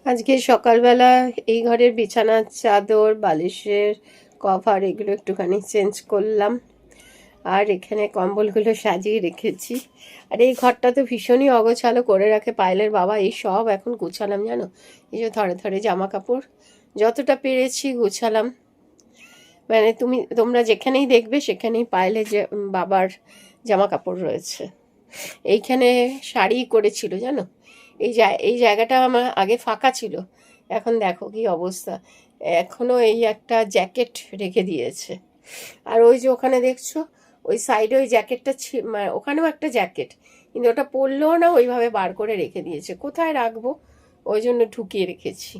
আজকে সকালবেলা এই ঘরের বিছানার চাদর বালিশের কভার এগুলো একটুখানি চেঞ্জ করলাম, আর এখানে কম্বলগুলো সাজিয়ে রেখেছি। আর এই ঘরটা তো ভীষণই অগোছালো করে রাখে পায়েলের বাবা, এই সব এখন গুছালাম জানো। এই যে ধরে ধরে জামা কাপড় যতটা পেরেছি গুছালাম। মানে তোমরা যেখানেই দেখবে সেখানেই পায়েলের যে বাবার জামা কাপড় রয়েছে। এইখানে শাড়ি করেছিল জানো, এই জায়গাটা আমার আগে ফাঁকা ছিল, এখন দেখো কি অবস্থা। এখনো এই একটা জ্যাকেট রেখে দিয়েছে। আর ওই যে ওখানে দেখছো ওই সাইডে ওই জ্যাকেটটা ওখানেও একটা জ্যাকেট, কিন্তু ওটা পরলেও না, ওইভাবে বার করে রেখে দিয়েছে। কোথায় রাখবো, ওই জন্য ঢুকিয়ে রেখেছি।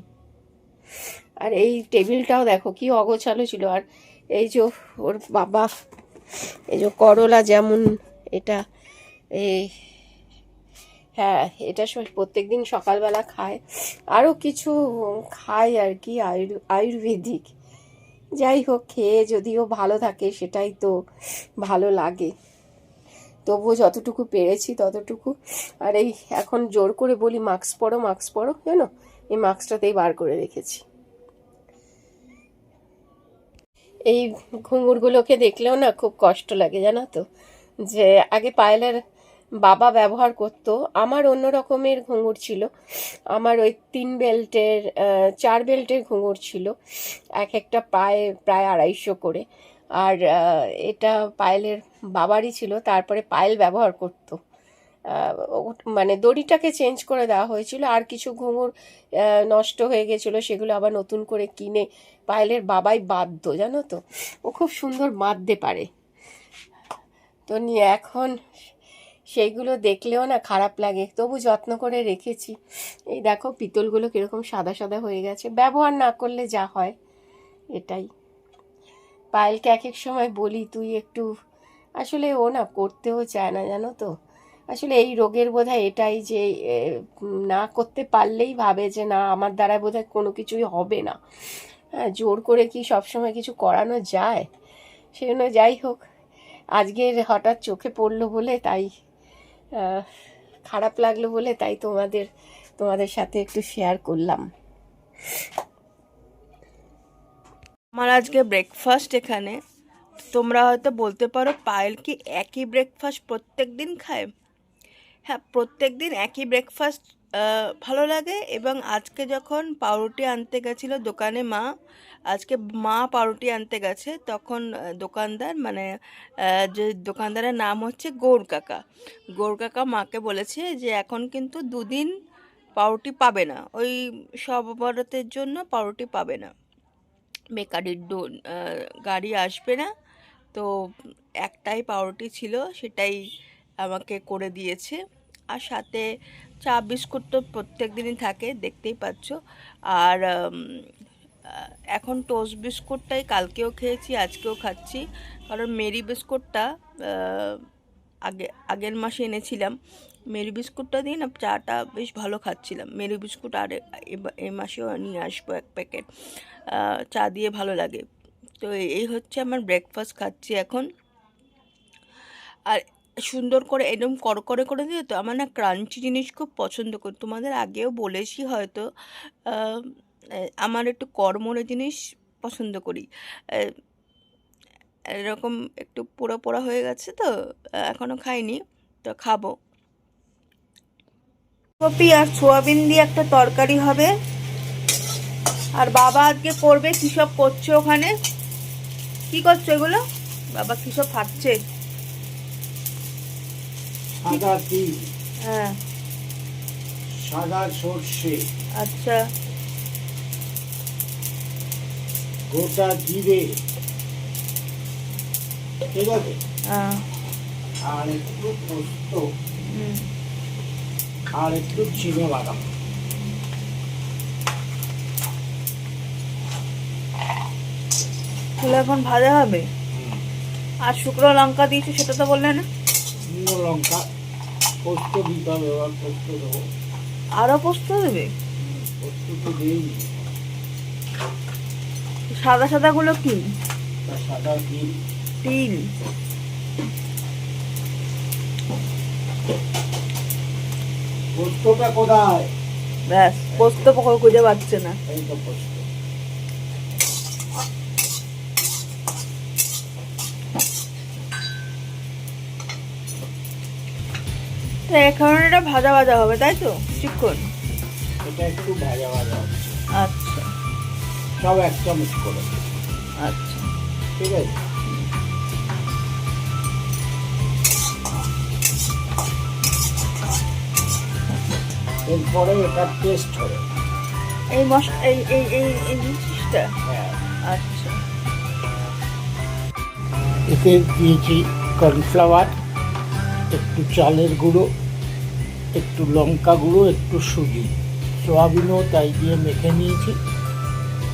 আর এই টেবিলটাও দেখো কি অগোছালো ছিল। আর এই যে ওর বাবা এই যে করলা যেমন, এটা এই হ্যাঁ এটা প্রত্যেক দিন সকালবেলা খায়। আরও কিছু খায় আর কি, আয়ুর্বেদিক। যাই হোক, খেয়ে যদিও ভালো থাকে সেটাই তো ভালো লাগে, তবুও যতটুকু পেরেছি ততটুকু। আর এই এখন জোর করে বলি মাস্ক পরো মাস্ক পরো, জানো এই মাস্কটাতেই বার করে রেখেছি। এই ঘুঙুরগুলোকে দেখলেও না খুব কষ্ট লাগে জানো তো, যে আগে পায়েলের বাবা ব্যবহার করতো, আমার অন্য রকমের ঘুঙুর ছিল। আমার ওই 3 বেল্টের 4 বেল্টের ঘুঙুর ছিল, এক একটা পায়ে প্রায় 250 করে। আর এটা পায়েলের বাবারই ছিল, তারপরে পায়েল ব্যবহার করতো। মানে দড়িটাকে চেঞ্জ করে দেওয়া হয়েছিল, আর কিছু ঘুঙুর নষ্ট হয়ে গেছিলো, সেগুলো আবার নতুন করে কিনে পায়েলের বাবাই বাঁধতো জানো তো। ও খুব সুন্দর বাঁধতে পারে। তো নিয়ে এখন সেইগুলো দেখলেও না খারাপ লাগে, তবু যত্ন করে রেখেছি। এই দেখো পিতলগুলো কিরকম সাদা সাদা হয়ে গেছে, ব্যবহার না করলে যা হয় এটাই। পায়েলকে এক এক সময় বলি তুই একটু, আসলে ও না করতেও চায় না জানো তো। আসলে এই রোগের বোধহয় এটাই যে না করতে পারলেই ভাবে যে না আমার দ্বারা বোধহয় কোনো কিছুই হবে না। হ্যাঁ, জোর করে কি সবসময় কিছু করানো যায়? সেজন্য যাই হোক, আজকের হঠাৎ চোখে পড়লো বলে তাই খারাপ লাগলো বলে তাই তোমাদের সাথে একটু শেয়ার করলাম। আমার আজকে ব্রেকফাস্ট এখানে। তোমরা হয়তো বলতে পারো পায়েল কি একই ব্রেকফাস্ট প্রত্যেক দিন খায়? হ্যাঁ, প্রত্যেক দিন একই ব্রেকফাস্ট ভালো লাগে। এবং আজকে যখন পাউরুটি আনতে গেছিলো দোকানে আজকে মা পাউরুটি আনতে গেছে, তখন দোকানদার মানে যে দোকানদারের নাম হচ্ছে গৌর কাকা মাকে বলেছে যে এখন কিন্তু 2 দিন পাউরুটি পাবে না, ওই সব বরাতের জন্য পাউরুটি পাবে না, বেকারির গাড়ি আসবে না। তো একটাই পাউরুটি ছিল, সেটাই আমাকে করে দিয়েছে। আর সাথে চা বিস্কুট তো প্রত্যেক দিনই থাকে, দেখতেই পাচ্ছ। আর এখন টোস্ট বিস্কুটটাই কালকেও খেয়েছি, আজকেও খাচ্ছি। কারণ মেরি বিস্কুটটা আগের মাসে এনেছিলাম, মেরি বিস্কুটটা দিয়ে না চাটা বেশ ভালো খাচ্ছিলাম। মেরি বিস্কুট আর এই মাসেও নিয়ে আসবো 1 প্যাকেট, চা দিয়ে ভালো লাগে। তো এই হচ্ছে আমার ব্রেকফাস্ট খাচ্ছি এখন। আর সুন্দর করে একদম করকরে করে দিয়ে, তো আমার না ক্রাঞ্চি জিনিস খুব পছন্দ করি, তোমাদের আগেও বলেছি হয়তো। আমার একটু কড়মড়ে জিনিস পছন্দ করি। এরকম একটু পোড়া পোড়া হয়ে গেছে তো, এখনও খাইনি, তো খাবো। কপি আর সোয়াবিন দিয়ে একটা তরকারি হবে। আর বাবা আজকে করবে, কী সব করছে ওখানে, কি করছো এগুলো? বাবা কী সব ফাটছে? সাদা তিল, হ্যাঁ, সাদা সর্ষে, আচ্ছা, গোটা জিরে, ঠিক আছে, হ্যাঁ, আর একটু পোস্ত, হুম। আর একটু চিনে বাদাম। এগুলো এখন ভাজা হবে। আর শুকনো লঙ্কা দিয়েছি সেটা তো বললে না। শুকনো লঙ্কা, পোস্ত দিতে হবে, এবার পোস্ত দেবো। আরও পোস্ত দেবে? পোস্ত তো দিইনি। সাদা সাদাগুলো কি? সাদা তিল। তিল। পোস্তটা কোথায়? ব্যাস, পোস্ত খুঁজে পাচ্ছে না। এই তো পোস্ত। তো এখন এটা ভাজা ভাজা হবে, তাই তো? চিকন। এটা একটু ভাজা ভাজা হচ্ছে, আচ্ছা সব এক চামচ করে, আচ্ছা। ঠিক আছে। এরপরে এটা টেস্ট হবে। এই মশলা, এই জিনিসটা। হ্যাঁ, আচ্ছা। এতে দিয়েছি কর্নফ্লাওয়ার, একটু চালের গুঁড়ো, একটু লঙ্কা গুঁড়ো, একটু সুজি, সোয়াবিনও তাই দিয়ে মেখে নিয়েছি।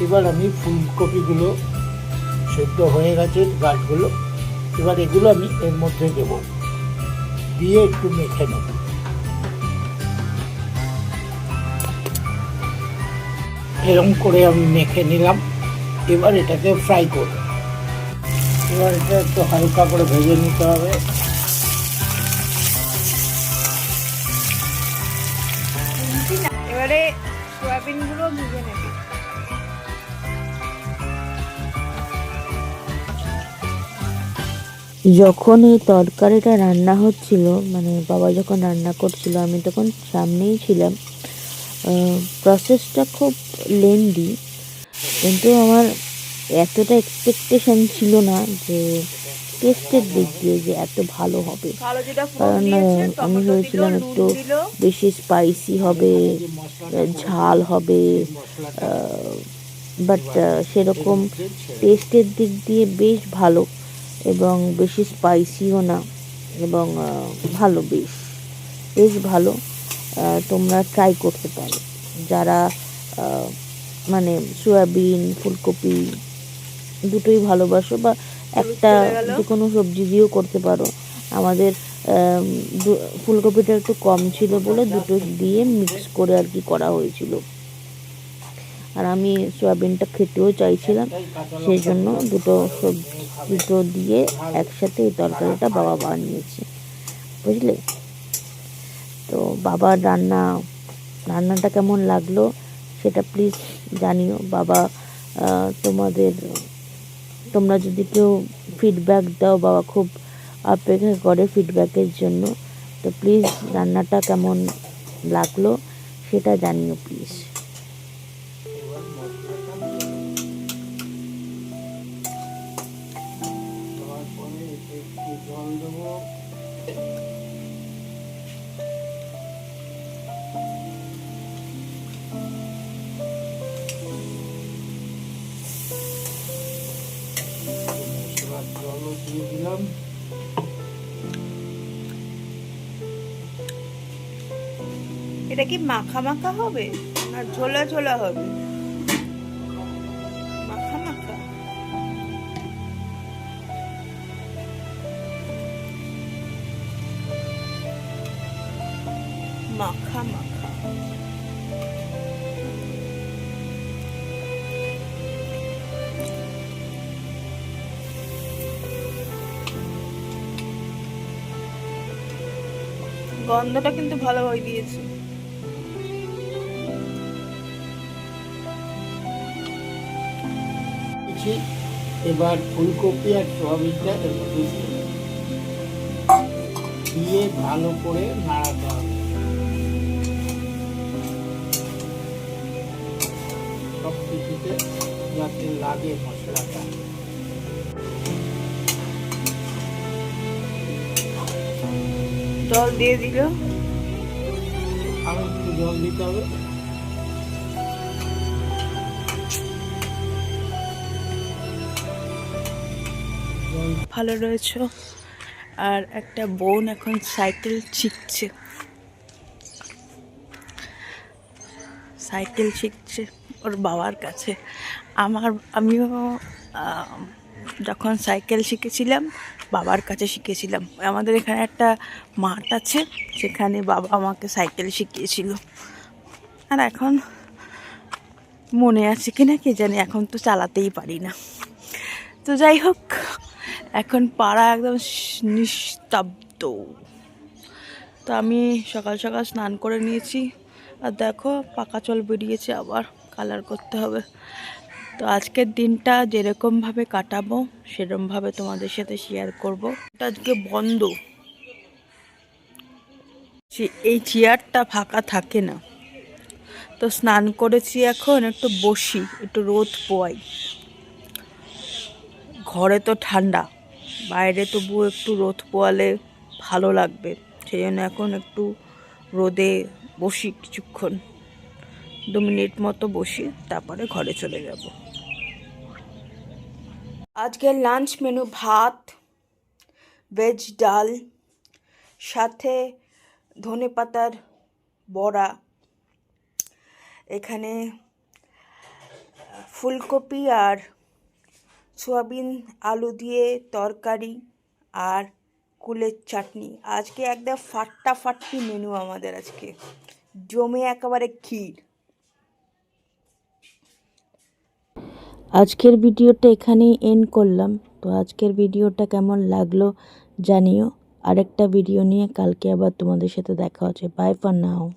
এবার আমি ফুলকপিগুলো সেদ্ধ হয়ে গেছে, গাছগুলো, এবার এগুলো আমি এর মধ্যে দেব, দিয়ে একটু মেখে নেব। এরকম করে আমি মেখে নিলাম। এবার এটাকে ফ্রাই করব। এবার এটা একটু হালকা করে ভেজে নিতে হবে। এবারে সয়াবিন গুলো ভেজে নেবে। যখন এই তরকারিটা রান্না হচ্ছিল, মানে বাবা যখন রান্না করছিল, আমি তখন সামনেই ছিলাম। প্রসেসটা খুব লেন্দি, কিন্তু আমার এতটা এক্সপেকটেশন ছিল না যে টেস্টের দিক দিয়ে যে এত ভালো হবে। কালো জিরা ফোড়ন কারণ দিয়েছে, আমি টমেটো দিল, ভেবেছিলাম নুন একটু দিল। বেশি স্পাইসি হবে, ঝাল হবে, বাট সেরকম টেস্টের দিক দিয়ে বেশ ভালো, এবং বেশি স্পাইসিও না, এবং ভালো, বেশ ভালো। তোমরা ট্রাই করতে পারো যারা মানে সয়াবিন ফুলকপি দুটোই ভালোবাসো, বা একটা চলে গেল। যে কোনো সবজি দিয়েও করতে পারো। আমাদের ফুলকপিটা একটু কম ছিল বলে দুটো দিয়ে মিক্স করে আর কি করা হয়েছিল। আর আমি সয়াবিনটা খেতেও চাইছিলাম, সেই জন্য দুটো দিয়ে একসাথে এই তরকারিটা বাবা বানিয়েছে, বুঝলে? তো বাবার রান্নাটা কেমন লাগলো সেটা প্লিজ জানিও। বাবা তোমরা যদি কেউ ফিডব্যাক দাও, বাবা খুব অপেক্ষা করে ফিডব্যাকের জন্য। তো প্লিজ রান্নাটা কেমন লাগলো সেটা জানিও প্লিজ। এবার মশলাটা দেওয়ার পরে এতে একটু জল দেবো। মশলার জলও দিয়ে দিলাম। এটা কি মাখা মাখা হবে না ঝোলা ঝোলা হবে? মাখা মাখা। মাখা মাখা। গন্ধটা কিন্তু ভালো হয়ে দিয়েছে। এবার ফুলকপি আর সয়াবিনটা এর মধ্যে দিয়ে ভালো করে নাড়াতে হবে। সব কিছুতে যাতে লাগে মশলাটা। জল দিয়ে দিল। আরো একটু জল দিতে হবে। ভালো রয়েছে। আর একটা বোন এখন সাইকেল শিখছে, ওর বাবার কাছে। আমিও যখন সাইকেল শিখেছিলাম বাবার কাছে শিখেছিলাম। আমাদের এখানে একটা মাঠ আছে, সেখানে বাবা আমাকে সাইকেল শিখিয়েছিল। আর এখন মনে আছে কিনা কে জানি, এখন তো চালাতেই পারি না। তো যাই হোক, এখন পাড়া একদম নিস্তব্ধ। তো আমি সকাল সকাল স্নান করে নিয়েছি, আর দেখো পাকা চল বেরিয়েছে, আবার কালার করতে হবে। তো আজকের দিনটা যেরকমভাবে কাটাবো সেরকমভাবে তোমাদের সাথে শেয়ার করব। এটা আজকে বন্ধ, এই চেয়ারটা ফাঁকা থাকে না। তো স্নান করেছি, এখন একটু বসি, একটু রোদ পোয়াই। ঘরে তো ঠান্ডা, বাইরে তবুও একটু রোদ পোয়ালে ভালো লাগবে, সেই জন্য এখন একটু রোদে বসি কিছুক্ষণ, 2 মিনিট মতো বসি, তারপরে ঘরে চলে যাব। আজকের লাঞ্চ মেনু ভাত, ভেজ ডাল, সাথে ধনেপাতার বড়া, এখানে ফুলকপি আর সয়াবিন আলু দিয়ে তরকারি আর কুলের চাটনি। আজকে একদম ফাটাফাটি মেনু আমাদের, আজকে জমে একেবারে ক্ষীর। আজকের ভিডিওটা এখানেই এন্ড করলাম। তো আজকের ভিডিওটা কেমন লাগলো জানিও। আরেকটা ভিডিও নিয়ে কালকে আবার তোমাদের সাথে দেখা হচ্ছে। Bye for now.